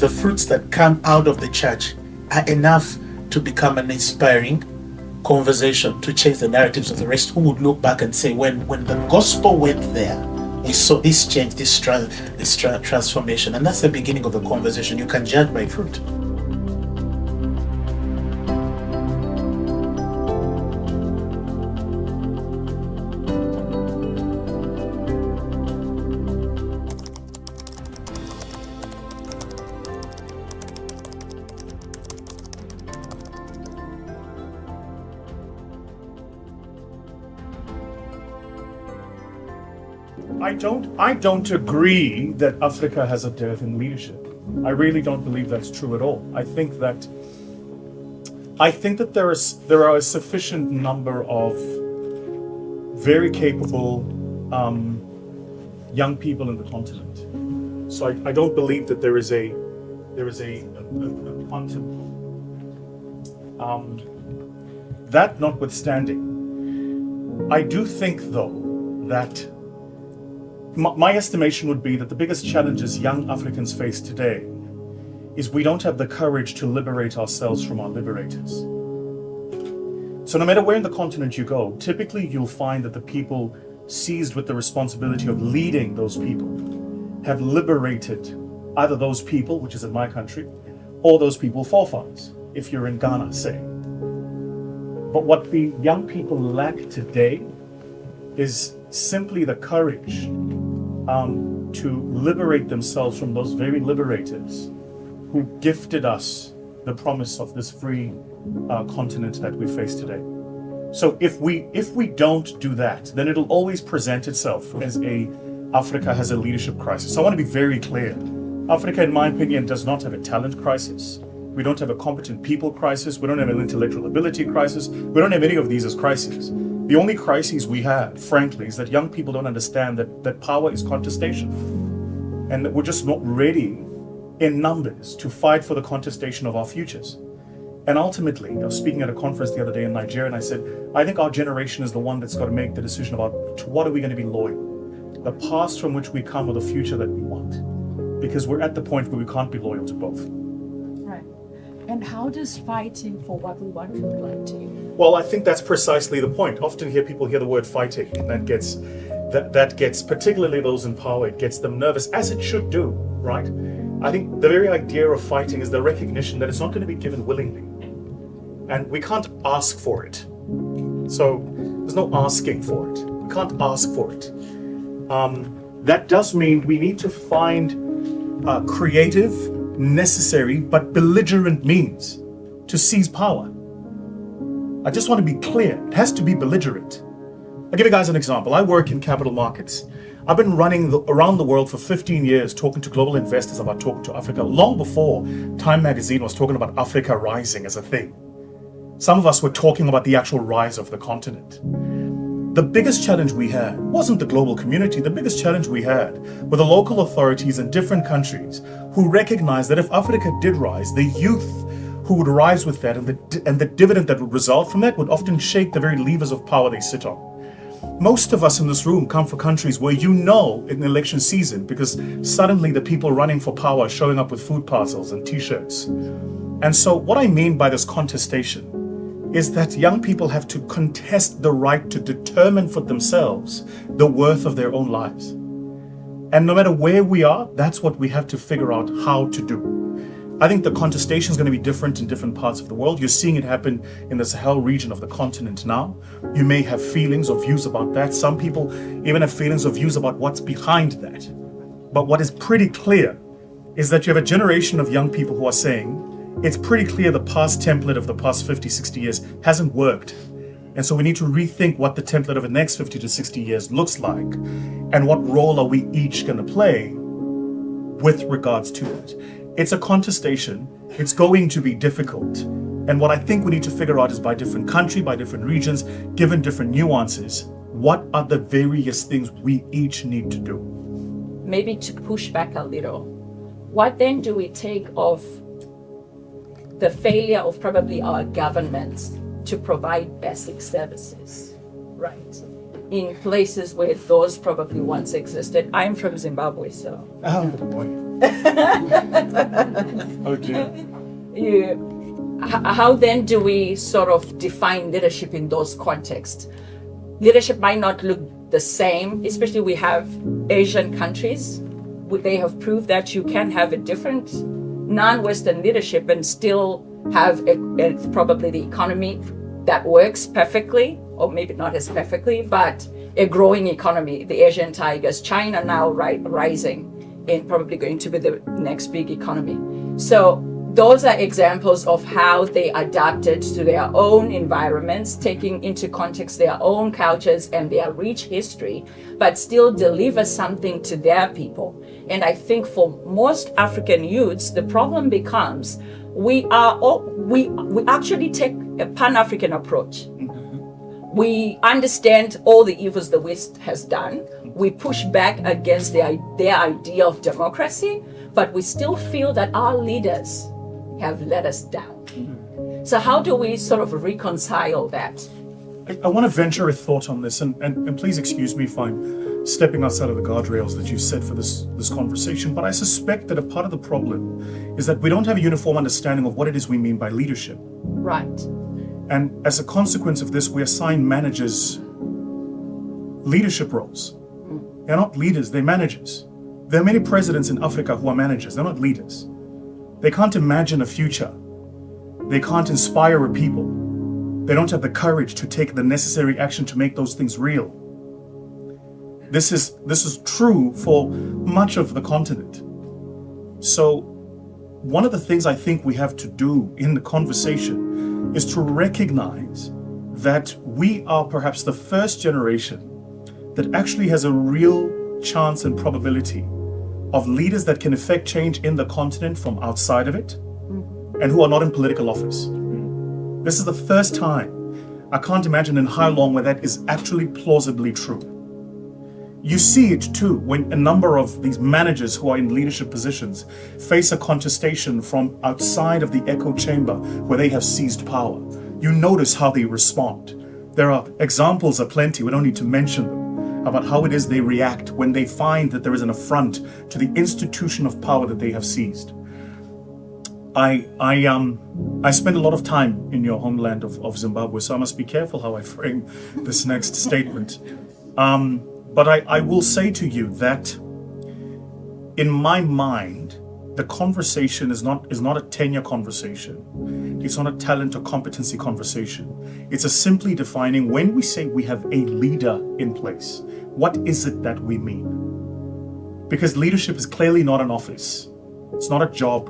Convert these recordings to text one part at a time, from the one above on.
fruits that come out of the church are enough to become an inspiring conversation to change the narratives of the rest, who would look back and say, when the gospel went there, we saw this change, this transformation. And that's the beginning of the conversation. You can judge by fruit. I don't agree that Africa has a dearth in leadership. I really don't believe that's true at all. I think that there are a sufficient number of very capable young people in the continent. So I don't believe that there is a quantum. That notwithstanding, I do think though that my estimation would be that the biggest challenges young Africans face today is we don't have the courage to liberate ourselves from our liberators. So no matter where in the continent you go, typically you'll find that the people seized with the responsibility of leading those people have liberated either those people, which is in my country, or those people forefathers, if you're in Ghana, say. But what the young people lack today is simply the courage to liberate themselves from those very liberators who gifted us the promise of this free continent that we face today. So if we don't do that, then it'll always present itself as Africa has a leadership crisis. I want to be very clear. Africa, in my opinion, does not have a talent crisis. We don't have a competent people crisis. We don't have an intellectual ability crisis. We don't have any of these as crises. The only crises we have, frankly, is that young people don't understand that power is contestation, and that we're just not ready in numbers to fight for the contestation of our futures. And ultimately, I was speaking at a conference the other day in Nigeria, and I said, I think our generation is the one that's got to make the decision about to what are we going to be loyal, the past from which we come or the future that we want, because we're at the point where we can't be loyal to both. And how does fighting for what we want look like to you? Well, I think that's precisely the point. Often people hear the word fighting, and that gets particularly those in power, it gets them nervous, as it should do, right? I think the very idea of fighting is the recognition that it's not going to be given willingly. And we can't ask for it. So there's no asking for it. We can't ask for it. That does mean we need to find creative, necessary but belligerent means to seize power. I just want to be clear, it has to be belligerent. I'll give you guys an example. I work in capital markets. I've been running around the world for 15 years talking to global investors about talking to Africa, long before Time magazine was talking about Africa rising as a thing. Some of us were talking about the actual rise of the continent. The biggest challenge we had wasn't the global community. The biggest challenge we had were the local authorities in different countries who recognized that if Africa did rise, the youth who would rise with that and the dividend that would result from that would often shake the very levers of power they sit on. Most of us in this room come from countries where in election season, because suddenly the people running for power are showing up with food parcels and t-shirts. And so what I mean by this contestation is that young people have to contest the right to determine for themselves the worth of their own lives. And no matter where we are, that's what we have to figure out how to do. I think the contestation is going to be different in different parts of the world. You're seeing it happen in the Sahel region of the continent now. You may have feelings or views about that. Some people even have feelings or views about what's behind that. But what is pretty clear is that you have a generation of young people who are saying, it's pretty clear the past template of the past 50, 60 years hasn't worked. And so we need to rethink what the template of the next 50 to 60 years looks like, and what role are we each going to play with regards to it. It's a contestation. It's going to be difficult. And what I think we need to figure out is by different country, by different regions, given different nuances, what are the various things we each need to do? Maybe to push back a little, what then do we take of the failure of probably our governments to provide basic services, right? In places where those probably once existed. I'm from Zimbabwe, so. Oh boy. Oh dear. How then do we sort of define leadership in those contexts? Leadership might not look the same, especially we have Asian countries. They have proved that you can have a different non-Western leadership and still have probably the economy that works perfectly, or maybe not as perfectly, but a growing economy. The Asian tigers, China now rising, and probably going to be the next big economy. So those are examples of how they adapted to their own environments, taking into context their own cultures and their rich history, but still deliver something to their people. And I think for most African youths, the problem becomes we actually take a Pan-African approach. We understand all the evils the West has done. We push back against their idea of democracy, but we still feel that our leaders have let us down. So how do we sort of reconcile that? I want to venture a thought on this, and please excuse me if I'm stepping outside of the guardrails that you set for this conversation, but I suspect that a part of the problem is that we don't have a uniform understanding of what it is we mean by leadership. Right. And as a consequence of this, we assign managers leadership roles. They're not leaders, they're managers. There are many presidents in Africa who are managers, they're not leaders. They can't imagine a future. They can't inspire a people. They don't have the courage to take the necessary action to make those things real. This is true for much of the continent. So one of the things I think we have to do in the conversation is to recognize that we are perhaps the first generation that actually has a real chance and probability of leaders that can effect change in the continent from outside of it and who are not in political office. This is the first time, I can't imagine in how long, where that is actually plausibly true. You see it too when a number of these managers who are in leadership positions face a contestation from outside of the echo chamber where they have seized power. You notice how they respond. There are examples aplenty, we don't need to mention them, about how it is they react when they find that there is an affront to the institution of power that they have seized. I spend a lot of time in your homeland of Zimbabwe, so I must be careful how I frame this next statement. But I will say to you that in my mind, the conversation is not a tenure conversation. It's not a talent or competency conversation. It's a simply defining when we say we have a leader in place, what is it that we mean? Because leadership is clearly not an office. It's not a job.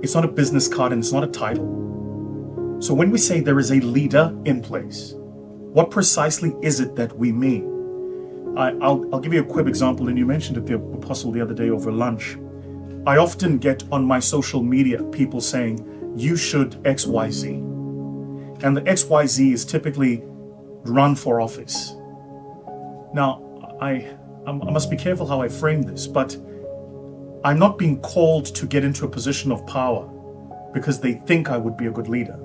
It's not a business card and it's not a title. So when we say there is a leader in place, what precisely is it that we mean? I'll give you a quick example, and you mentioned it, the apostle, the other day over lunch. I often get on my social media people saying, you should XYZ. And the XYZ is typically run for office. Now, I must be careful how I frame this, but I'm not being called to get into a position of power because they think I would be a good leader.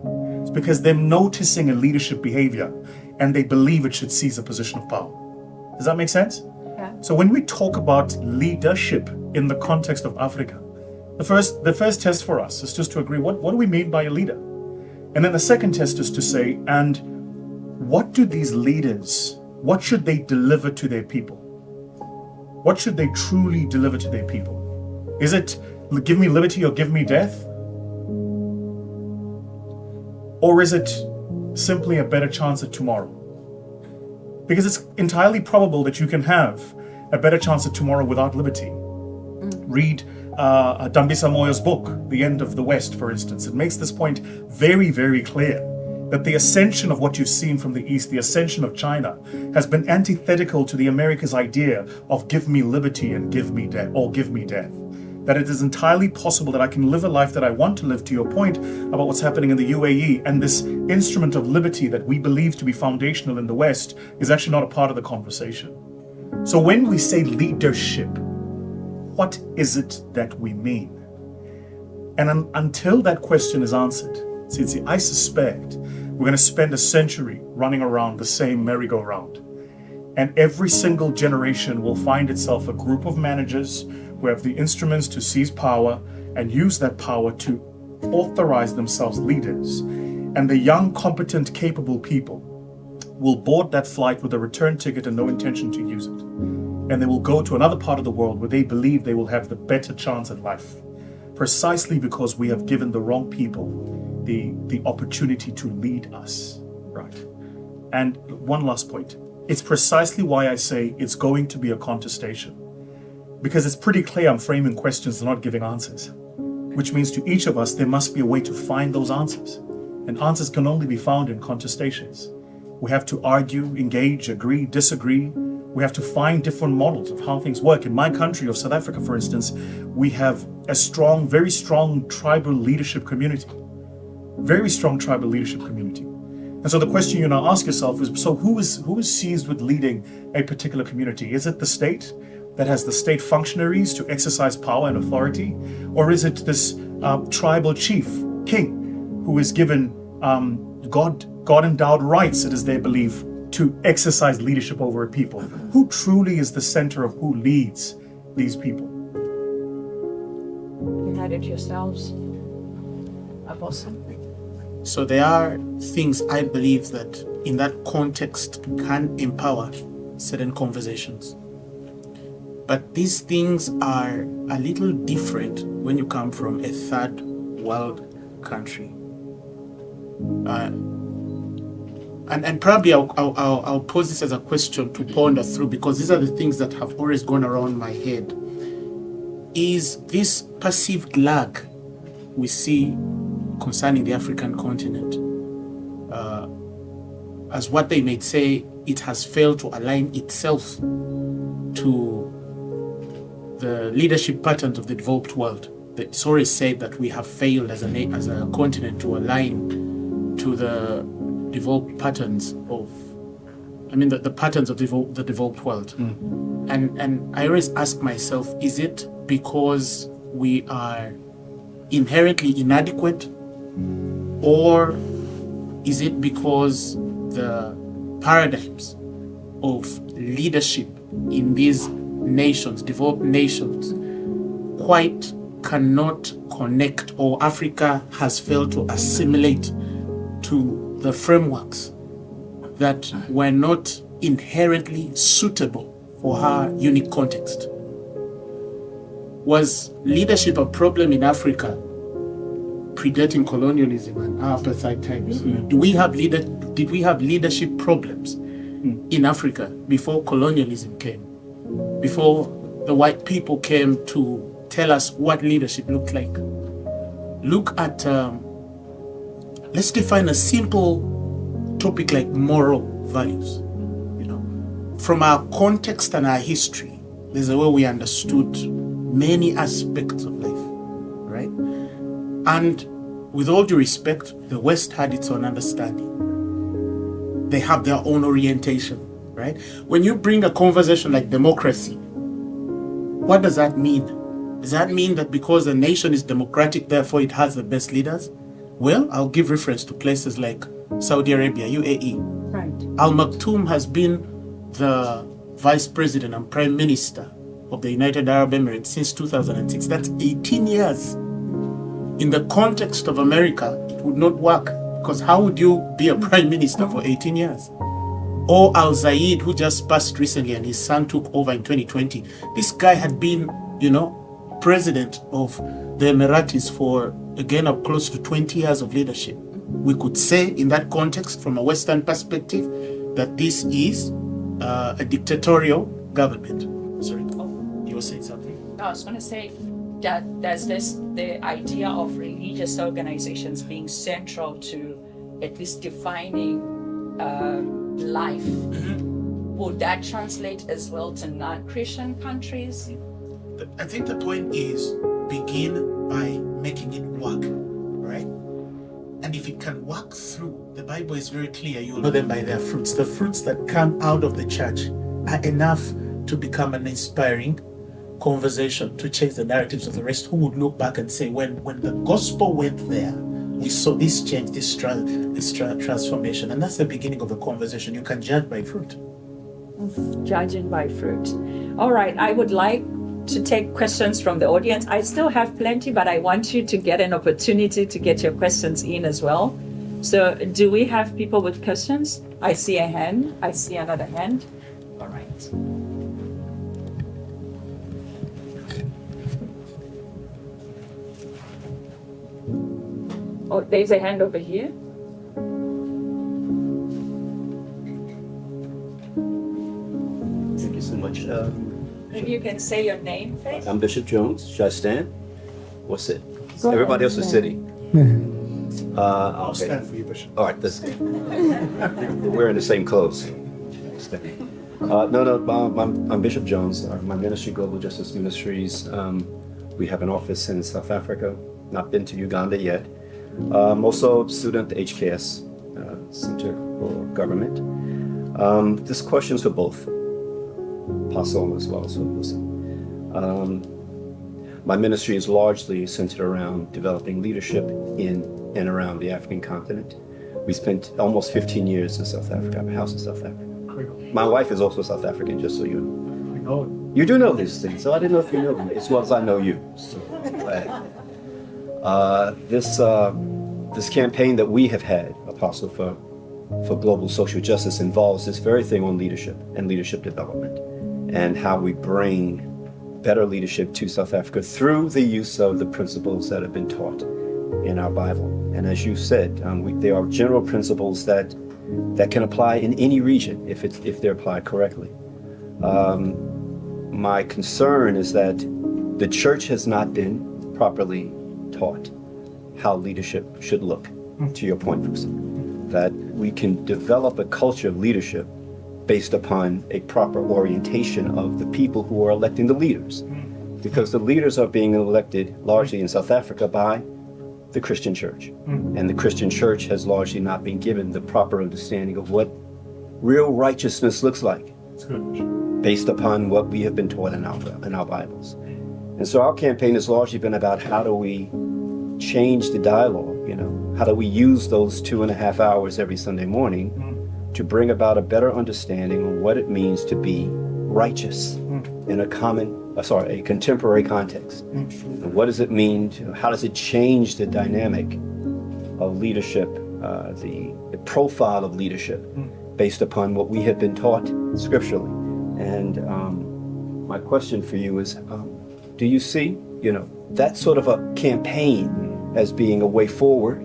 It's because they're noticing a leadership behavior and they believe it should seize a position of power. Does that make sense? Yeah. So when we talk about leadership in the context of Africa, the first test for us is just to agree, what do we mean by a leader? And then the second test is to say, and what do these leaders, what should they deliver to their people? What should they truly deliver to their people? Is it give me liberty or give me death? Or is it simply a better chance at tomorrow? Because it's entirely probable that you can have a better chance at tomorrow without liberty. Read Dambisa Moyo's book, The End of the West, for instance. It makes this point very, very clear that the ascension of what you've seen from the East, the ascension of China, has been antithetical to the America's idea of give me liberty and give me death, or give me death. That it is entirely possible that I can live a life that I want to live, to your point about what's happening in the UAE, and this instrument of liberty that we believe to be foundational in the West is actually not a part of the conversation. So when we say leadership, what is it that we mean? And until that question is answered, see, I suspect we're going to spend a century running around the same merry-go-round. And every single generation will find itself a group of managers who have the instruments to seize power, and use that power to authorize themselves leaders. And the young, competent, capable people will board that flight with a return ticket and no intention to use it. And they will go to another part of the world where they believe they will have the better chance at life, precisely because we have given the wrong people the opportunity to lead us, right? And one last point. It's precisely why I say it's going to be a contestation, because it's pretty clear I'm framing questions and not giving answers, which means to each of us, there must be a way to find those answers. And answers can only be found in contestations. We have to argue, engage, agree, disagree. We have to find different models of how things work. In my country of South Africa, for instance, we have a strong, very strong tribal leadership community. Very strong tribal leadership community. And so the question you now ask yourself is, so who is seized with leading a particular community? Is it the state that has the state functionaries to exercise power and authority? Or is it this tribal chief, king, who is given God-endowed rights, it is their belief, to exercise leadership over a people? Who truly is the center of who leads these people? You had it yourselves, Apostle. So there are things I believe that in that context can empower certain conversations. But these things are a little different when you come from a third world country. And probably I'll pose this as a question to ponder through, because these are the things that have always gone around my head. Is this perceived lag we see concerning the African continent, as what they may say, it has failed to align itself to the leadership patterns of the developed world? It's always said that we have failed as a continent to align to the developed patterns of, the patterns of the developed world. And I always ask myself, is it because we are inherently inadequate, or is it because the paradigms of leadership in these nations, developed nations, quite cannot connect, or Africa has failed to assimilate to the frameworks that were not inherently suitable for her unique context? Was leadership a problem in Africa predating colonialism and apartheid times? Did we have leadership problems in Africa before colonialism came? Before the white people came to tell us what leadership looked like? Look at, let's define a simple topic like moral values. From our context and our history, there's a way we understood many aspects of life, right? And with all due respect, the West had its own understanding. They have their own orientation, right? When you bring a conversation like democracy, what does that mean? Does that mean that because a nation is democratic, therefore it has the best leaders? Well, I'll give reference to places like Saudi Arabia, UAE. Right. Al Maktoum has been the vice president and prime minister of the United Arab Emirates since 2006. That's 18 years. In the context of America, it would not work, because how would you be a prime minister for 18 years? Or Al Zayed, who just passed recently and his son took over in 2020. This guy had been, president of the Emiratis for, again, up close to 20 years of leadership. We could say in that context, from a Western perspective, that this is a dictatorial government. Sorry, you were saying something? I was going to say that there's the idea of religious organizations being central to at least defining life. Would that translate as well to non-Christian countries? I think the point is, begin by making it work, right? And if it can work through, the Bible is very clear, you'll know them by their fruits. The fruits that come out of the church are enough to become an inspiring conversation to change the narratives of the rest, who would look back and say, when the gospel went there, we saw this change, this transformation. And that's the beginning of the conversation. You can judge by fruit. Judging by fruit. All right, I would like to take questions from the audience. I still have plenty, but I want you to get an opportunity to get your questions in as well. So do we have people with questions? I see a hand. I see another hand. All right. Oh, there's a hand over here. Thank you so much. Maybe you can say your name first. I'm Bishop Jones. Should I stand or sit? Everybody else is sitting. I'll Okay. stand for you, Bishop. All right, let's go. We're wearing the same clothes. I'm Bishop Jones. My ministry, Global Justice Ministries. We have an office in South Africa. Not been to Uganda yet. I'm also a student at HKS, Center for Government. This question's for both Apostle as well as for Vusi. My ministry is largely centered around developing leadership in and around the African continent. We spent almost 15 years in South Africa. I have a house in South Africa. My wife is also South African, just so you know. I know it. You do know these things, so I didn't know if you know them as well as I know you. So, this campaign that we have had, Apostle, for global social justice involves this very thing on leadership and leadership development and how we bring better leadership to South Africa through the use of the principles that have been taught in our Bible. And as you said, there are general principles that can apply in any region if they're applied correctly. My concern is that the church has not been properly taught how leadership should look, to your point, Vusi. That we can develop a culture of leadership based upon a proper orientation of the people who are electing the leaders. Because the leaders are being elected largely in South Africa by the Christian church. And the Christian church has largely not been given the proper understanding of what real righteousness looks like. It's good. Based upon what we have been taught in our Bibles. And so our campaign has largely been about how do we change the dialogue, how do we use those 2.5 hours every Sunday morning to bring about a better understanding of what it means to be righteous in a contemporary context. And what does it mean how does it change the dynamic of leadership, the profile of leadership based upon what we have been taught scripturally. And my question for you is, do you see, that sort of a campaign as being a way forward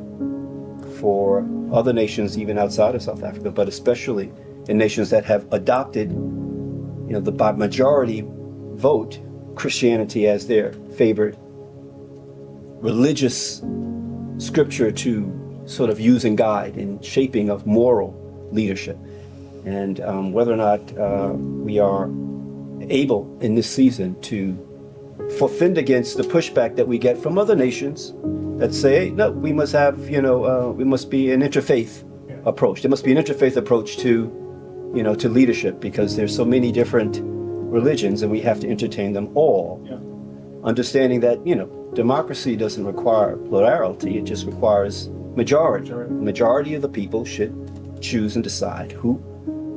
for other nations, even outside of South Africa, but especially in nations that have adopted, by majority vote, Christianity as their favorite religious scripture to sort of use and guide in shaping of moral leadership? And whether or not we are able in this season to fend against the pushback that we get from other nations that say, no, we must have, we must be an interfaith approach. There must be an interfaith approach to leadership because there's so many different religions and we have to entertain them all. Understanding that, democracy doesn't require plurality, it just requires majority. The majority of the people should choose and decide who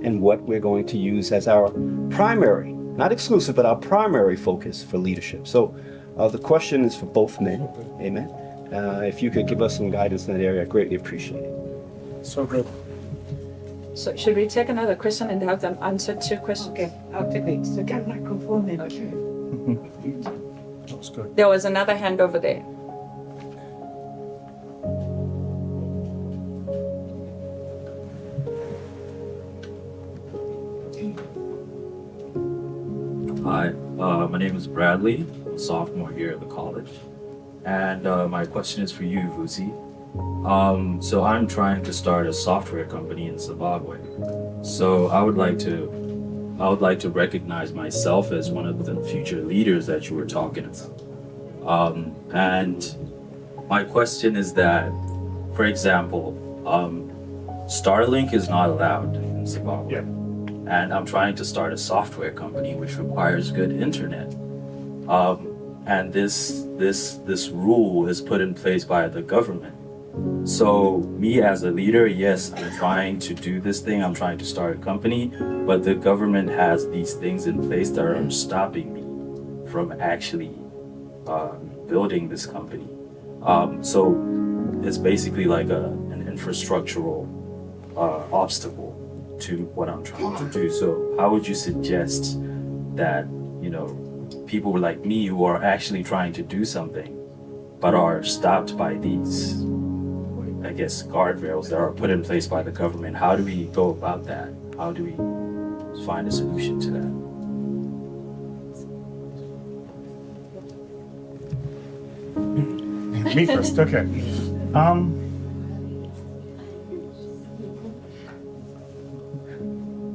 and what we're going to use as our primary, not exclusive, but our primary focus for leadership. So the question is for both men. Amen. If you could give us some guidance in that area, I greatly appreciate it. So good. So should we take another question and have them answer 2 questions? Okay, I'll take it. So get microphone and Okay. That's good. There was another hand over there. Hi, my name is Bradley, a sophomore here at the college. And my question is for you, Vusi. So I'm trying to start a software company in Zimbabwe. So I would like to recognize myself as one of the future leaders that you were talking about. And my question is that, for example, Starlink is not allowed in Zimbabwe. Yeah. And I'm trying to start a software company which requires good internet. And this rule is put in place by the government. So me as a leader, yes, I'm trying to do this thing, I'm trying to start a company, but the government has these things in place that are stopping me from actually building this company. So it's basically like an infrastructural obstacle to what I'm trying to do. So how would you suggest that, people like me who are actually trying to do something but are stopped by these, I guess, guardrails that are put in place by the government? How do we go about that? How do we find a solution to that? Me first, okay.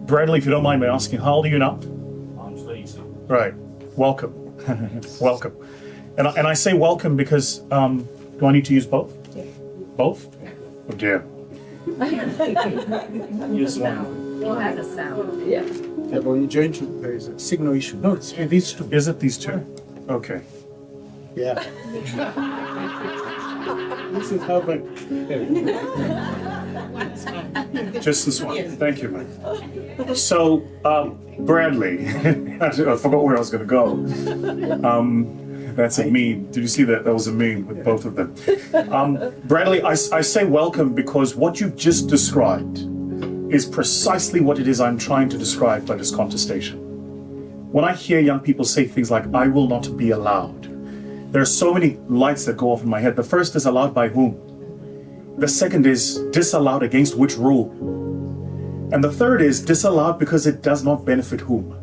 Bradley, if you don't mind me asking, how old are you now? I'm 22. Right. Welcome. Welcome. And I say welcome because, do I need to use both? Yeah. Both? Oh dear. Use one. We'll have a sound. Yeah. Yeah, but when you join to, there is a signal issue. No, it's these two. Is it these two? Okay. Yeah. This is how my. Just this one. Thank you, Mike. So, Bradley, I forgot where I was going to go. That's a meme. Did you see that? That was a meme with both of them. Bradley, I say welcome because what you've just described is precisely what it is I'm trying to describe by this contestation. When I hear young people say things like, I will not be allowed, there are so many lights that go off in my head. The first is allowed by whom? The second is disallowed against which rule? And the third is disallowed because it does not benefit whom?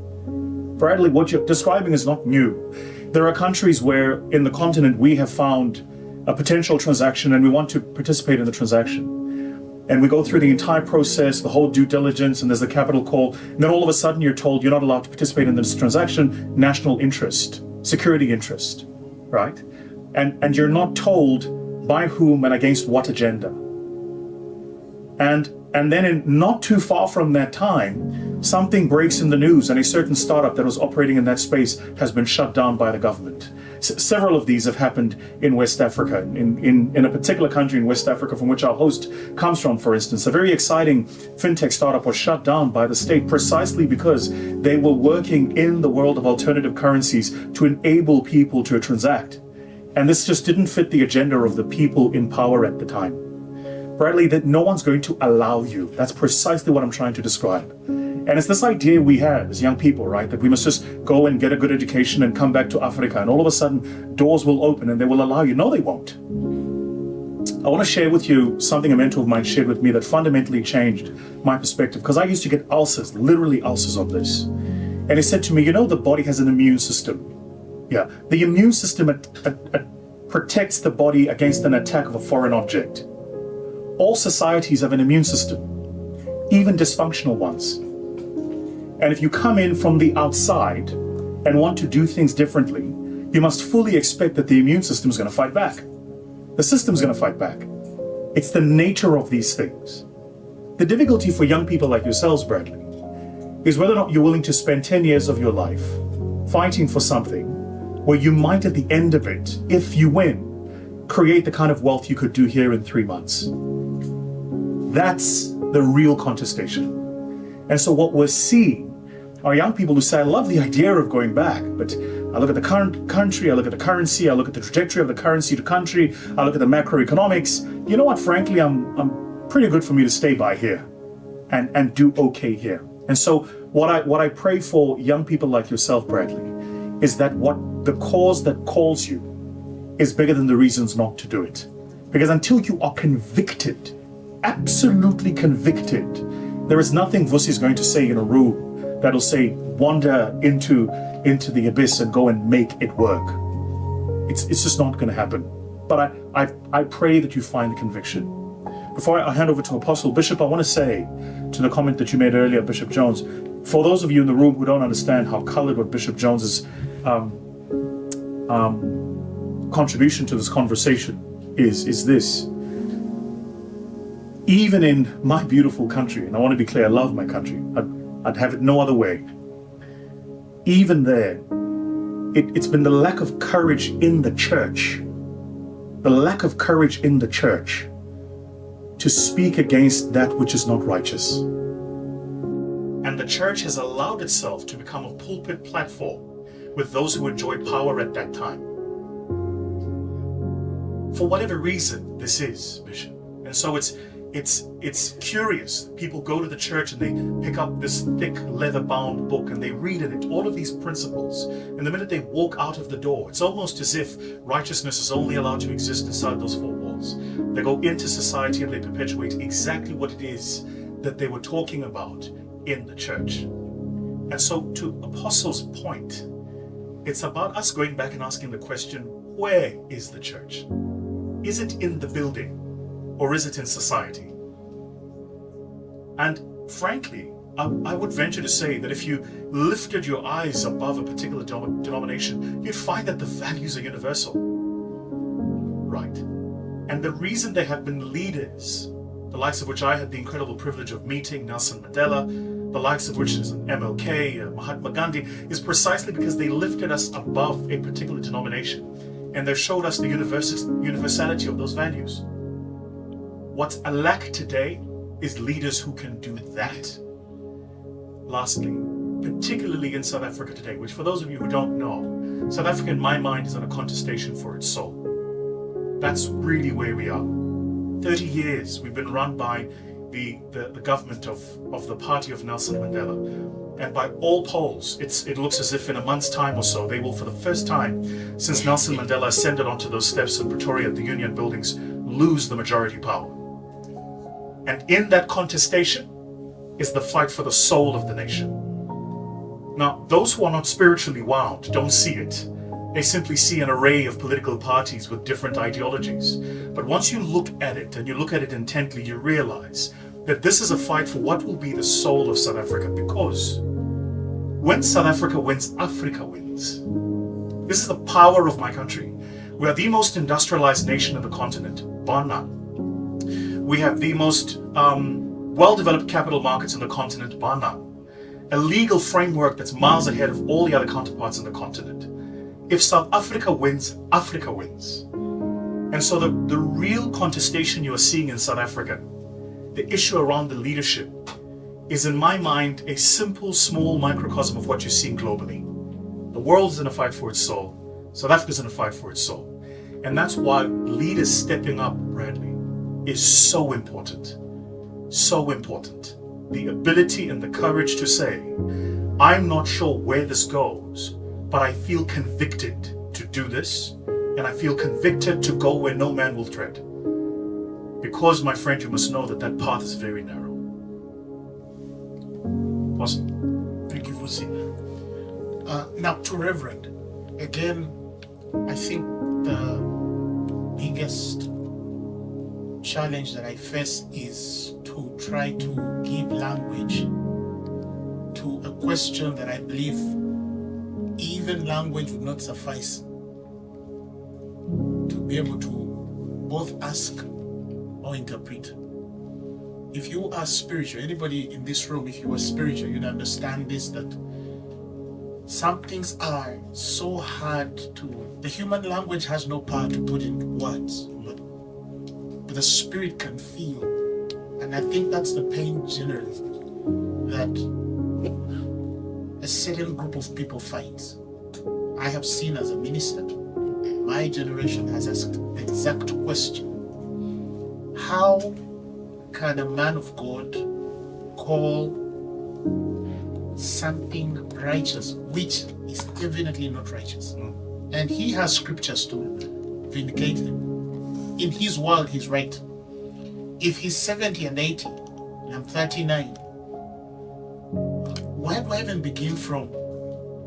Bradley, what you're describing is not new. There are countries where in the continent we have found a potential transaction and we want to participate in the transaction. And we go through the entire process, the whole due diligence, and there's the capital call. And then all of a sudden you're told you're not allowed to participate in this transaction, national interest, security interest, right? And you're not told by whom and against what agenda. And then not too far from that time, something breaks in the news and a certain startup that was operating in that space has been shut down by the government. Several of these have happened in West Africa, in a particular country in West Africa from which our host comes from, for instance. A very exciting fintech startup was shut down by the state precisely because they were working in the world of alternative currencies to enable people to transact. And this just didn't fit the agenda of the people in power at the time. Bradley, that no one's going to allow you. That's precisely what I'm trying to describe. And it's this idea we have as young people, right? That we must just go and get a good education and come back to Africa and all of a sudden doors will open and they will allow you. No, they won't. I want to share with you something a mentor of mine shared with me that fundamentally changed my perspective, because I used to get ulcers, literally ulcers of this. And he said to me, the body has an immune system. Yeah, the immune system protects the body against an attack of a foreign object. All societies have an immune system, even dysfunctional ones. And if you come in from the outside and want to do things differently, you must fully expect that the immune system is going to fight back. The system is going to fight back. It's the nature of these things. The difficulty for young people like yourselves, Bradley, is whether or not you're willing to spend 10 years of your life fighting for something where you might at the end of it, if you win, create the kind of wealth you could do here in 3 months. That's the real contestation. And so what we're seeing are young people who say, I love the idea of going back, but I look at the current country, I look at the currency, I look at the trajectory of the currency to country, I look at the macroeconomics. You know what, frankly, I'm pretty good for me to stay by here and do okay here. And so what I pray for young people like yourself, Bradley, is that what the cause that calls you is bigger than the reasons not to do it. Because until you are convicted, absolutely convicted, there is nothing Vusi is going to say in a room that'll say, wander into the abyss and go and make it work. It's just not going to happen. But I pray that you find the conviction. Before I hand over to Apostle Bishop, I want to say to the comment that you made earlier, Bishop Jones, for those of you in the room who don't understand how colored what Bishop Jones's contribution to this conversation is this. Even in my beautiful country, and I want to be clear, I love my country, I'd have it no other way. Even there, it's been the lack of courage in the church, to speak against that which is not righteous. And the church has allowed itself to become a pulpit platform with those who enjoyed power at that time. For whatever reason this is, Bishop. And so it's curious. People go to the church and they pick up this thick leather-bound book and they read in it all of these principles. And the minute they walk out of the door, it's almost as if righteousness is only allowed to exist inside those four walls. They go into society and they perpetuate exactly what it is that they were talking about in the church. And so, to Apostle's point, it's about us going back and asking the question, where is the church? Is it in the building or is it in society? And frankly, I would venture to say that if you lifted your eyes above a particular denomination, you'd find that the values are universal, right? And the reason there have been leaders, the likes of which I had the incredible privilege of meeting, Nelson Mandela, the likes of which is an MLK, Mahatma Gandhi, is precisely because they lifted us above a particular denomination and they showed us the universality of those values. What's a lack today is leaders who can do that. Lastly, particularly in South Africa today, which for those of you who don't know, South Africa in my mind is on a contestation for its soul. That's really where we are. 30 years we've been run by the government of the party of Nelson Mandela. And by all polls, it looks as if in a month's time or so, they will, for the first time since Nelson Mandela ascended onto those steps in Pretoria at the Union buildings, lose the majority power. And in that contestation is the fight for the soul of the nation. Now, those who are not spiritually wound don't see it. They simply see an array of political parties with different ideologies. But once you look at it, and you look at it intently, you realize that this is a fight for what will be the soul of South Africa, because when South Africa wins, Africa wins. This is the power of my country. We are the most industrialized nation in the continent, bar none. We have the most well-developed capital markets in the continent, bar none. A legal framework that's miles ahead of all the other counterparts in the continent. If South Africa wins, Africa wins. And so the real contestation you are seeing in South Africa, the issue around the leadership, is in my mind a simple, small microcosm of what you're seeing globally. The world is in a fight for its soul. South Africa is in a fight for its soul. And that's why leaders stepping up, Bradley, is so important. So important. The ability and the courage to say, I'm not sure where this goes, but I feel convicted to do this, and I feel convicted to go where no man will tread. Because, my friend, you must know that that path is very narrow. Awesome. Thank you, Vusi. Now, to Reverend, again, I think the biggest challenge that I face is to try to give language to a question that I believe even language would not suffice to be able to both ask or interpret. If you are spiritual, anybody in this room, if you are spiritual, you'd understand this, that some things are so hard to, the human language has no power to put in words, but the spirit can feel. And I think that's the pain generally that a certain group of people fights. I have seen as a minister, my generation has asked the exact question: how can a man of God call something righteous which is evidently not righteous? And he has scriptures to vindicate him. In his world, he's right. If he's 70 and 80, and I'm 39, where do I even begin from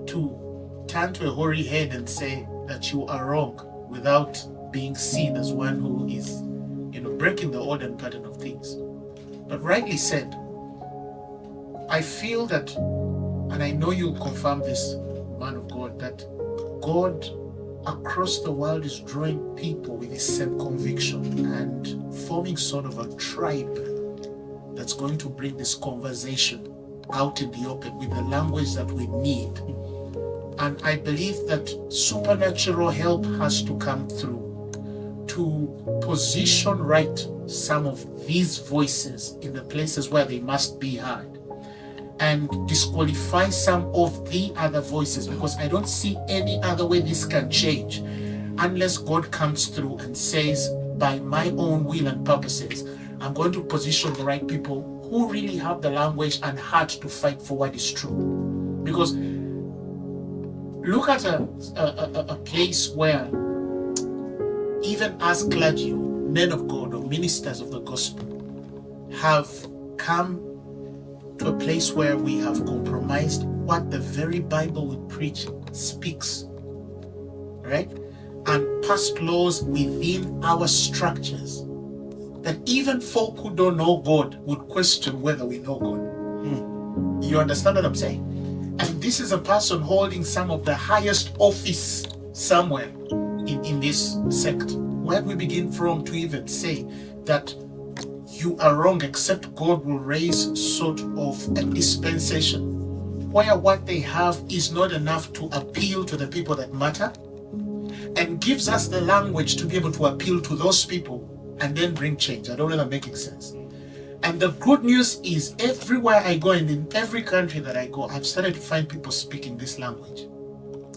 to turn to a hoary head and say that you are wrong without being seen as one who is, breaking the order and pattern of things? But rightly said, I feel that, and I know you'll confirm this, man of God, that God across the world is drawing people with the same conviction and forming sort of a tribe that's going to bring this conversation out in the open with the language that we need. And I believe that supernatural help has to come through to position right some of these voices in the places where they must be heard. and disqualify some of the other voices, because I don't see any other way this can change unless God comes through and says, by my own will and purposes, I'm going to position the right people who really have the language and heart to fight for what is true. Because look at a place where even as clergy, men of God, or ministers of the gospel have come to a place where we have compromised what the very Bible we preach speaks, right? And passed laws within our structures that even folk who don't know God would question whether we know God. You understand what I'm saying? And this is a person holding some of the highest office somewhere in this sect. Where do we begin from to even say that you are wrong, except God will raise sort of a dispensation where what they have is not enough to appeal to the people that matter, and gives us the language to be able to appeal to those people and then bring change. I don't know if I'm making sense. And the good news is, everywhere I go and in every country that I go, I've started to find people speaking this language.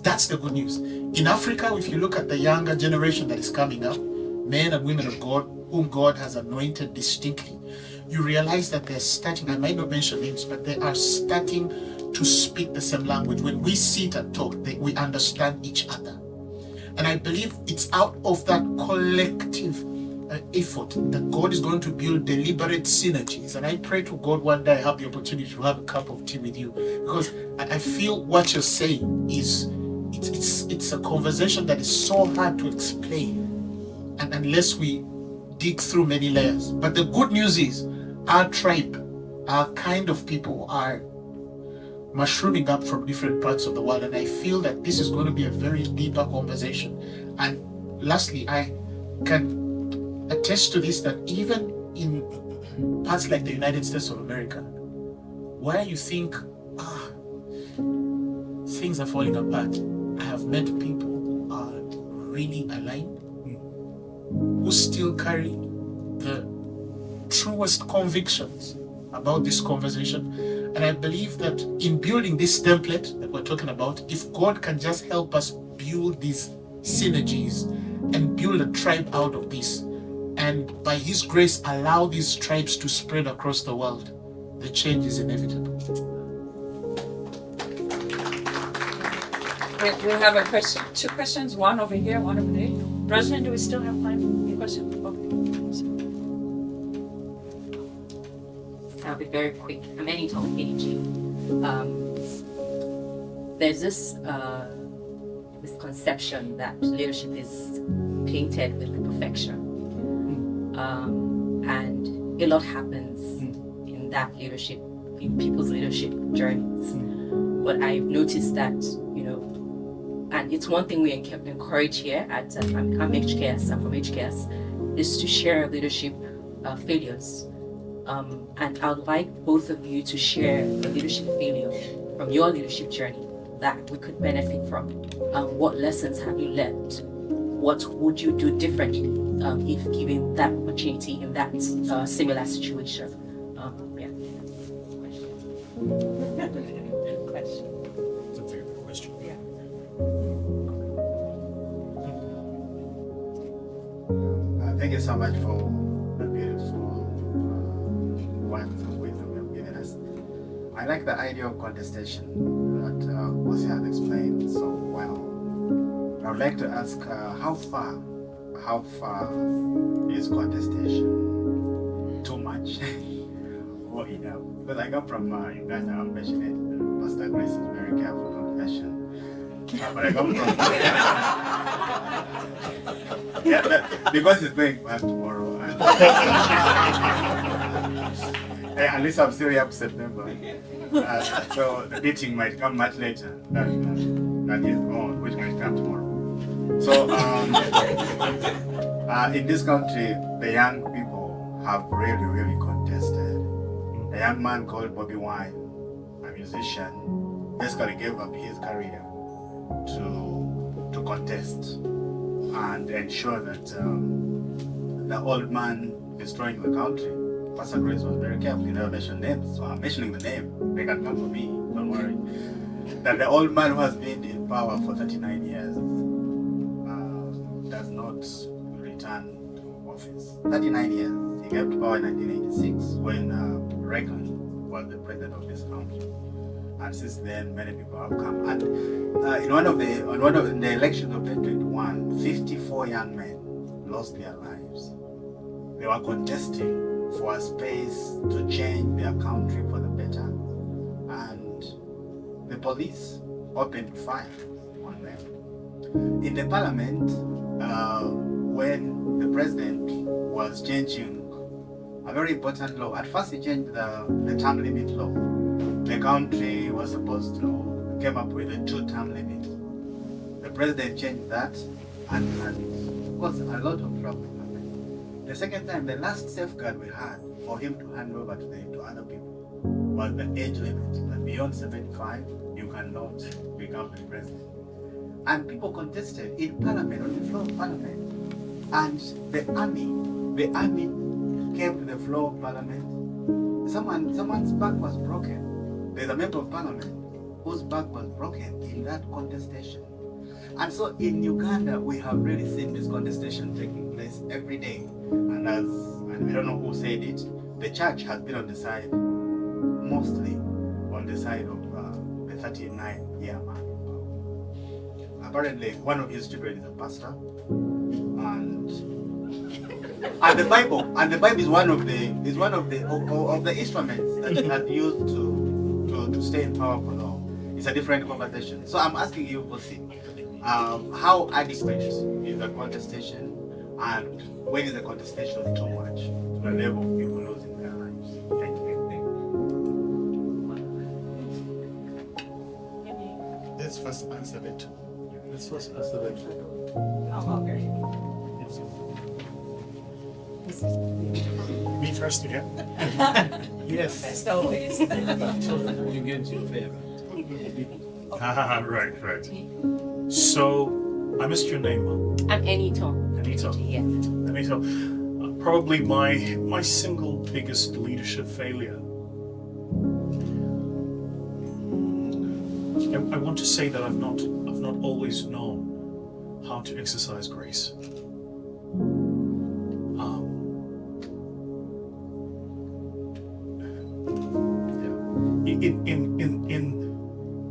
That's the good news. In Africa, if you look at the younger generation that is coming up, men and women of God, whom God has anointed distinctly, you realize that they're starting, I might not mention names, but they are starting to speak the same language. When we sit and talk, we understand each other. And I believe it's out of that collective effort that God is going to build deliberate synergies. And I pray to God one day I have the opportunity to have a cup of tea with you, because I feel what you're saying is it's a conversation that is so hard to explain, and unless we dig through many layers. But the good news is, our tribe, our kind of people are mushrooming up from different parts of the world, and I feel that this is going to be a very deeper conversation. And lastly, I can attest to this, that even in parts like the United States of America, where you think things are falling apart, I have met people who are really aligned, who still carry the truest convictions about this conversation. And I believe that in building this template that we're talking about, if God can just help us build these synergies and build a tribe out of this, and by His grace allow these tribes to spread across the world, the change is inevitable. We have a question, two questions, one over here, one over there. President, do we still have time for your question? I'll be very quick. I'm Annie Tom KG. There's this misconception that leadership is painted with perfection. And a lot happens in that leadership, in people's leadership journeys. But I've noticed that, and it's one thing we encourage here at I'm from HKS, is to share leadership failures. And I'd like both of you to share the leadership failure from your leadership journey that we could benefit from. What lessons have you learned? What would you do differently if given that opportunity in that similar situation? That's a very good question. Yeah. Thank you so much for the beautiful words of wisdom you have given us. I like the idea of contestation that Vusi has explained so well. I would like to ask how far is contestation too much or enough? Because I come from Uganda, I'm passionate. Pastor Grace is very careful on fashion. But I come from because it's going back tomorrow. And at least I'm still here up September. So the meeting might come much later than his own, which might come tomorrow. So in this country, the young people have really contested. A young man called Bobby Wine, a musician, basically gave up his career to contest and ensure that the old man destroying the country Pastor Grace was very careful. He never mentioned names, so I'm mentioning the name. They can come for me, don't worry. That the old man who has been in power for 39 years does not return to office. 39 years. He came to power in 1986 when Reagan was the president of this country. And since then, many people have come. And in the elections of 2021, 54 young men lost their lives. They were contesting for a space to change their country for the better, and the police opened fire on them. In the parliament, when the president was changing a very important law, at first he changed the term limit law. The country was supposed to come up with a 2-term limit. The president changed that, and caused a lot of trouble. The second time, the last safeguard we had for him to hand over to other people was the age limit. That beyond 75, you cannot become the president. And people contested in parliament, on the floor of parliament. And the army came to the floor of parliament. Someone's back was broken. There's a member of parliament whose back was broken in that contestation. And so in Uganda, we have really seen this contestation taking place every day. And I don't know who said it, the church has been on the side, mostly on the side of the 39-year man. Apparently, one of his children is a pastor, and the Bible is one of the instruments that he had used to stay in power for long. It's a different conversation. So I'm asking you, Vusi, how adequate is the contestation, and when is the contestation too much to the level of people losing their lives? Thank you. Let's first answer that. Oh, okay. Me first, yeah? Yes. As always. You get your favorite. Right. So, I missed your name, Mom. I'm Anito. Anito. Yes. Anito, probably my single biggest leadership failure. I want to say that I've not always known how to exercise grace.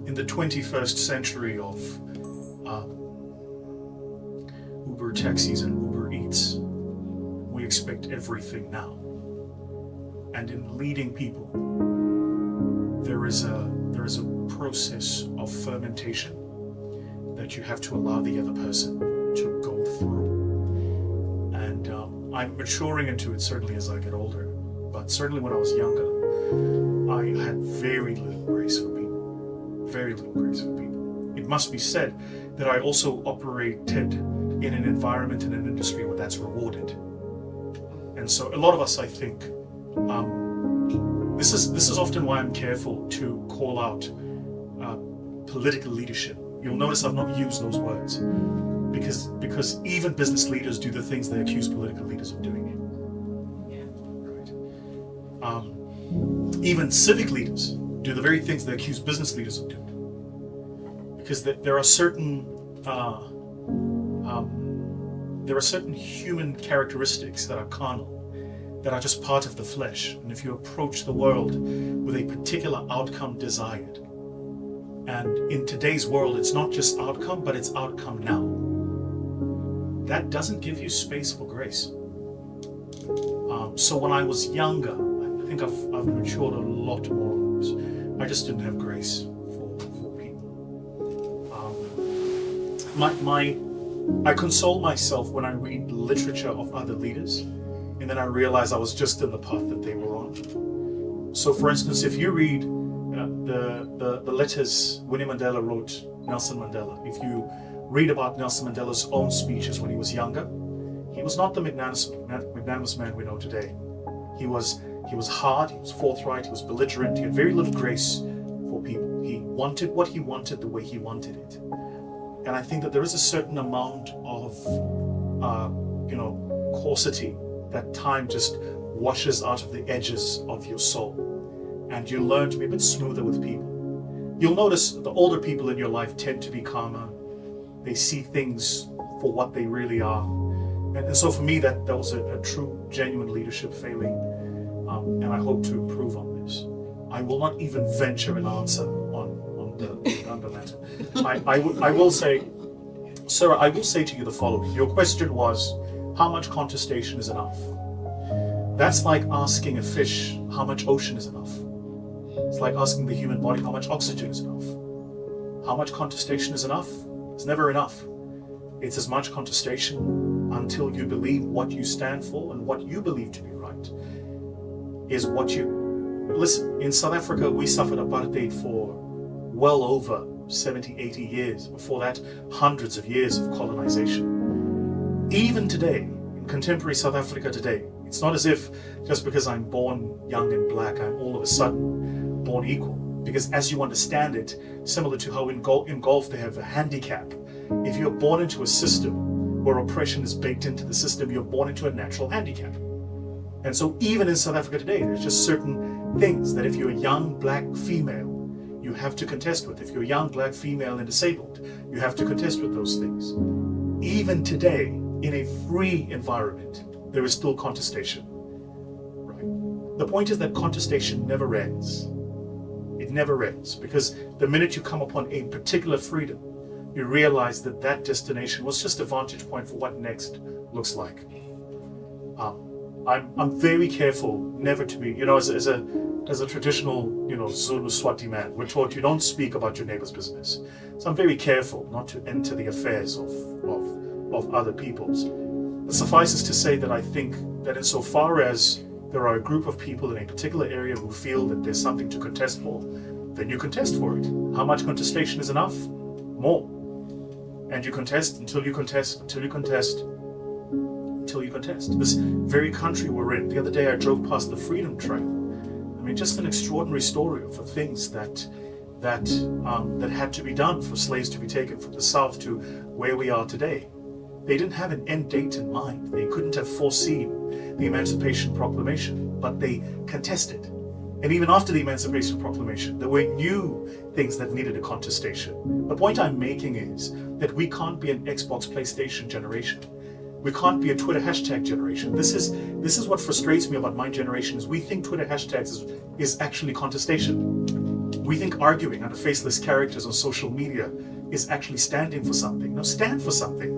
In the 21st century of Uber taxis and Uber Eats, we expect everything now. And in leading people, there is a process of fermentation that you have to allow the other person to go through. And I'm maturing into it certainly as I get older, but certainly when I was younger, I had very little grace for people. Very little grace for people. It must be said that I also operated in an environment, in an industry where that's rewarded. And so a lot of us, I think, this is often why I'm careful to call out political leadership. You'll notice I've not used those words because even business leaders do the things they accuse political leaders of doing. Right. Even civic leaders do the very things they accuse business leaders of doing. Because there are certain human characteristics that are carnal, that are just part of the flesh. And if you approach the world with a particular outcome desired, and in today's world, it's not just outcome, but it's outcome now. That doesn't give you space for grace. So when I was younger, I think I've matured a lot more on this. I just didn't have grace for people. I console myself when I read literature of other leaders, and then I realize I was just in the path that they were on. So for instance, if you read the letters Winnie Mandela wrote Nelson Mandela, if you read about Nelson Mandela's own speeches when he was younger, he was not the magnanimous man we know today. He was hard, he was forthright, he was belligerent, he had very little grace for people. He wanted what he wanted the way he wanted it. And I think that there is a certain amount of coarsity that time just washes out of the edges of your soul, and you learn to be a bit smoother with people. You'll notice the older people in your life tend to be calmer. They see things for what they really are. And so for me, that was a true, genuine leadership failing. And I hope to improve on this. I will not even venture an answer on the matter. I will say, Sarah, I will say to you the following. Your question was, how much contestation is enough? That's like asking a fish, how much ocean is enough? It's like asking the human body, how much oxygen is enough? How much contestation is enough? It's never enough. It's as much contestation until you believe what you stand for and what you believe to be right is what you... Listen, in South Africa, we suffered apartheid for well over 70, 80 years. Before that, hundreds of years of colonization. Even today, in contemporary South Africa today, it's not as if just because I'm born young and black, I'm all of a sudden born equal. Because as you understand it, similar to how in golf they have a handicap. If you're born into a system where oppression is baked into the system, you're born into a natural handicap. And so even in South Africa today, there's just certain things that if you're a young black female, you have to contest with. If you're a young black female and disabled, you have to contest with those things. Even today, in a free environment, there is still contestation. Right? The point is that contestation never ends. It never ends, because the minute you come upon a particular freedom, you realize that that destination was just a vantage point for what next looks like. I'm very careful never to be, as a traditional, Zulu Swati man, we're taught you don't speak about your neighbor's business. So I'm very careful not to enter the affairs of other people's. But suffices to say that I think that insofar as there are a group of people in a particular area who feel that there's something to contest for, then you contest for it. How much contestation is enough? More. And you contest until you contest, until you contest, until you contest. This very country we're in, the other day I drove past the Freedom Trail. I mean, just an extraordinary story of the things that had to be done for slaves to be taken from the South to where we are today. They didn't have an end date in mind. They couldn't have foreseen the Emancipation Proclamation, but they contested. And even after the Emancipation Proclamation, there were new things that needed a contestation. The point I'm making is that we can't be an Xbox, PlayStation generation. We can't be a Twitter hashtag generation. This is what frustrates me about my generation, is we think Twitter hashtags is actually contestation. We think arguing under faceless characters on social media is actually standing for something. No, stand for something.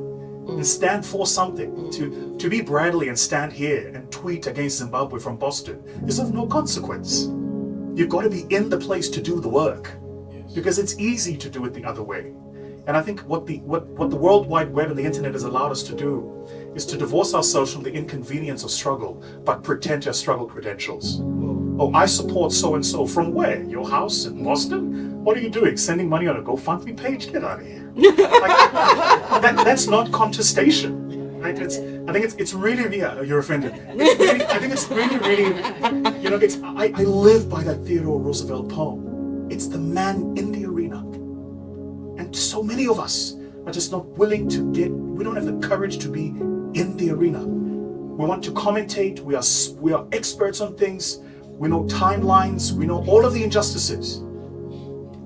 And stand for something. To be Bradley and stand here and tweet against Zimbabwe from Boston is of no consequence. You've got to be in the place to do the work, because it's easy to do it the other way. And I think what the World Wide Web and the internet has allowed us to do is to divorce ourselves from the inconvenience of struggle, but pretend to have struggle credentials. Oh, I support so-and-so. From where? Your house in Boston? What are you doing? Sending money on a GoFundMe page? Get out of here. That's not contestation. Right? I think it's really, yeah, you're offended. I think it's really, I live by that Theodore Roosevelt poem. It's the man in the arena. And so many of us are just not willing to we don't have the courage to be in the arena. We want to commentate, we are experts on things, we know timelines, we know all of the injustices.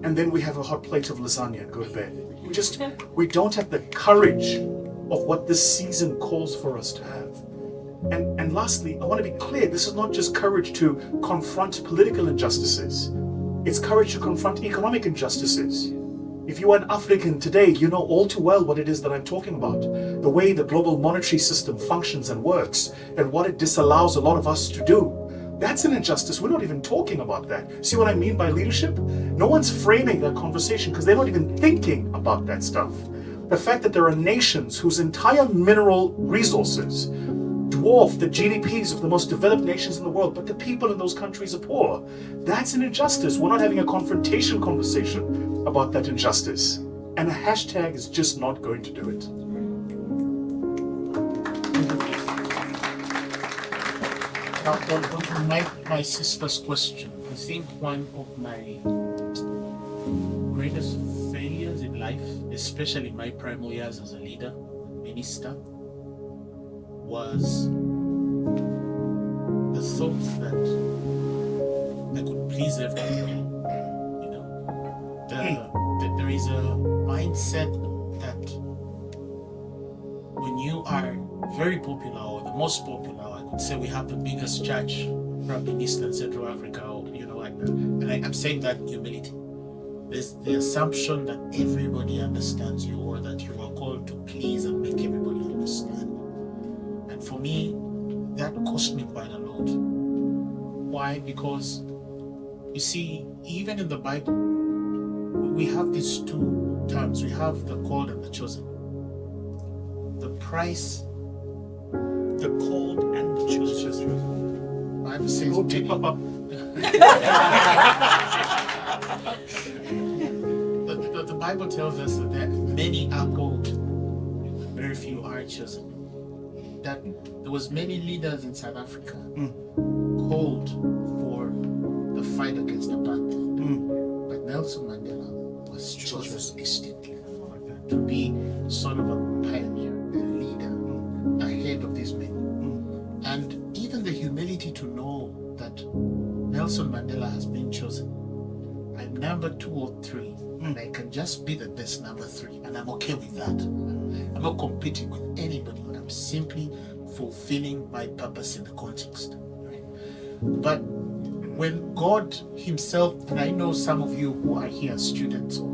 And then we have a hot plate of lasagna and go to bed. We don't have the courage of what this season calls for us to have. And lastly, I want to be clear, this is not just courage to confront political injustices. It's courage to confront economic injustices. If you are an African today, you know all too well what it is that I'm talking about. The way the global monetary system functions and works, and what it disallows a lot of us to do. That's an injustice. We're not even talking about that. See what I mean by leadership? No one's framing that conversation because they're not even thinking about that stuff. The fact that there are nations whose entire mineral resources dwarf the GDPs of the most developed nations in the world, but the people in those countries are poor. That's an injustice. We're not having a confrontation conversation about that injustice. And a hashtag is just not going to do it. Now, on my sister's question, I think one of my greatest failures in life, especially in my primary years as a leader, minister, was please everybody. You know, there is a mindset that when you are very popular or the most popular, I could say we have the biggest church probably in East and Central Africa, or you know, like that. And I'm saying that in humility. There's the assumption that everybody understands you, or that you are called to please and make everybody understand. And for me, that cost me quite a lot. Why? Because you see, even in the Bible, we have these two terms. We have the called and the chosen. The price, The called and the chosen. Bible says, the Bible tells us that many are called, very few are chosen. That there was many leaders in South Africa called for the fight against apartheid, but Nelson Mandela was chosen instantly to be sort of a pioneer, a leader ahead of these men. And even the humility to know that Nelson Mandela has been chosen. I'm number 2 or 3, and I can just be the best number 3, and I'm okay with that. I'm not competing with anybody. I'm simply fulfilling my purpose in the context. Right? But when God Himself, and I know some of you who are here, students or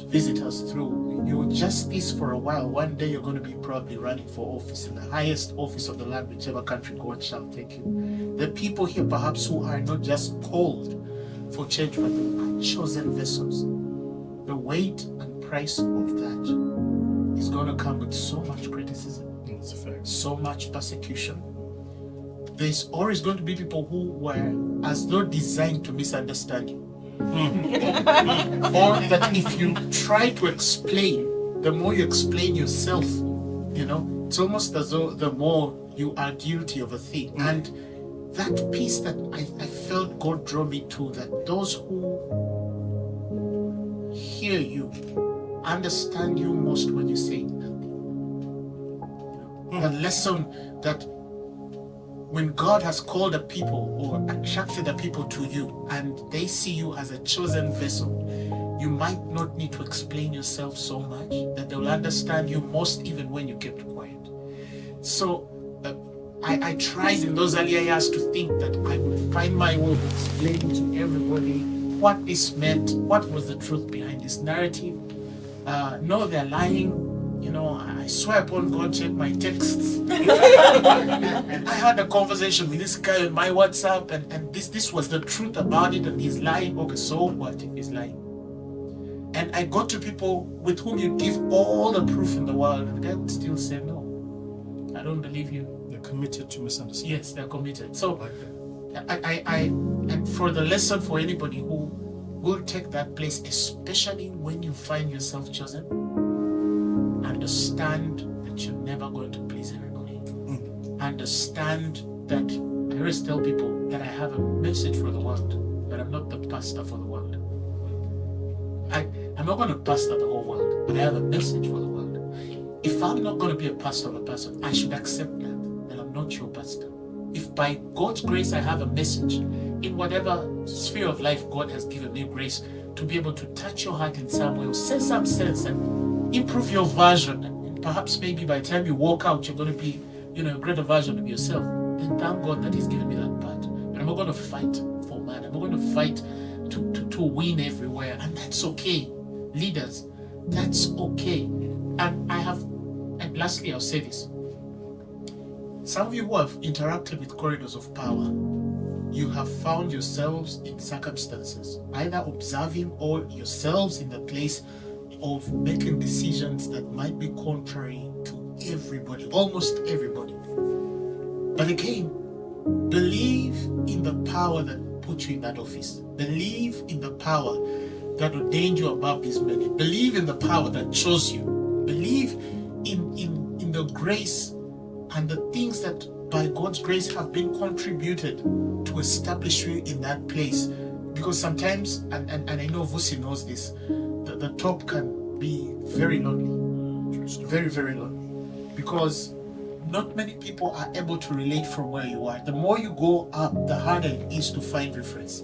visitors through, you're just this for a while. One day you're going to be probably running for office in the highest office of the land, whichever country God shall take you. The people here perhaps who are not just called for change, but they are chosen vessels. The weight and price of that is going to come with so much criticism, so much persecution. There's always going to be people who were as though designed to misunderstand you. Or that if you try to explain, the more you explain yourself, it's almost as though the more you are guilty of a thing. And that piece that I felt God draw me to, that those who hear you understand you most when you say nothing. The lesson that when God has called a people or attracted a people to you and they see you as a chosen vessel, you might not need to explain yourself so much, that they'll understand you most even when you kept quiet. So I tried in those earlier years to think that I would find my way of explaining to everybody what this meant, what was the truth behind this narrative. No, they're lying. I swear upon God, check my texts. I had a conversation with this guy on my WhatsApp, and this was the truth about it, and he's lying. Okay, so what if he's lying? And I got to people with whom you give all the proof in the world, and the guy would still say, no, I don't believe you. They're committed to misunderstanding. Yes, they're committed. So, and for the lesson for anybody who will take that place, especially when you find yourself chosen, understand that you're never going to please everybody. Understand that I always tell people that I have a message for the world, but I'm not the pastor for the world. I'm not going to pastor the whole world, but I have a message for the world. If I'm not going to be a pastor of a person, I should accept that I'm not your pastor. If by God's grace I have a message in whatever sphere of life God has given me grace to be able to touch your heart in some way, or say some sense and improve your version, and perhaps maybe by the time you walk out you're going to be a greater version of yourself, then thank God that He's given me that part. But I'm not going to fight for man. I'm not going to fight to win everywhere, and that's okay. Leaders, that's okay. And lastly, I'll say this. Some of you who have interacted with corridors of power, you have found yourselves in circumstances, either observing or yourselves in the place of making decisions that might be contrary to everybody, almost everybody. But again, believe in the power that put you in that office. Believe in the power that ordained you above these many. Believe in the power that chose you. Believe in the grace and the things that by God's grace have been contributed to establish you in that place. Because sometimes, and I know Vusi knows this, the top can be very lonely. Very, very lonely. Because not many people are able to relate from where you are. The more you go up, the harder it is to find reference.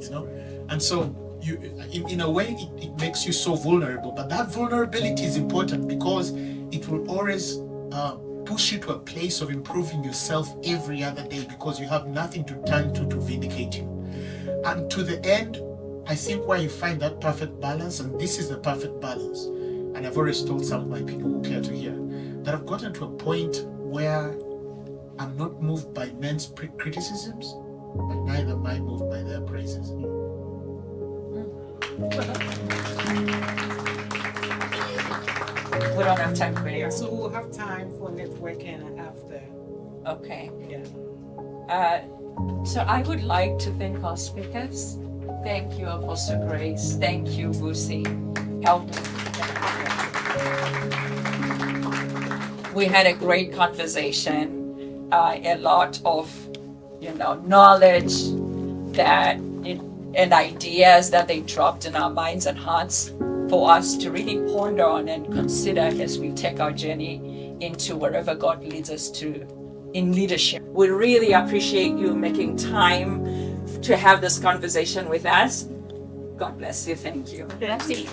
you know. And so you, in a way, it makes you so vulnerable. But that vulnerability is important because it will always push you to a place of improving yourself every other day, because you have nothing to turn to vindicate you. And to the end, I think where you find that perfect balance, and this is the perfect balance, and I've always told some of my people who care to hear, that I've gotten to a point where I'm not moved by men's criticisms, but neither am I moved by their praises. We don't have time for Yeah, it. so we'll have time for networking after. Okay. Yeah. So I would like to thank our speakers. Thank you, Apostle Grace. Thank you, Vusi. Help me. We had a great conversation, a lot of, knowledge and ideas that they dropped in our minds and hearts for us to really ponder on and consider as we take our journey into wherever God leads us to in leadership. We really appreciate you making time to have this conversation with us. God bless you. Thank you. Bless you.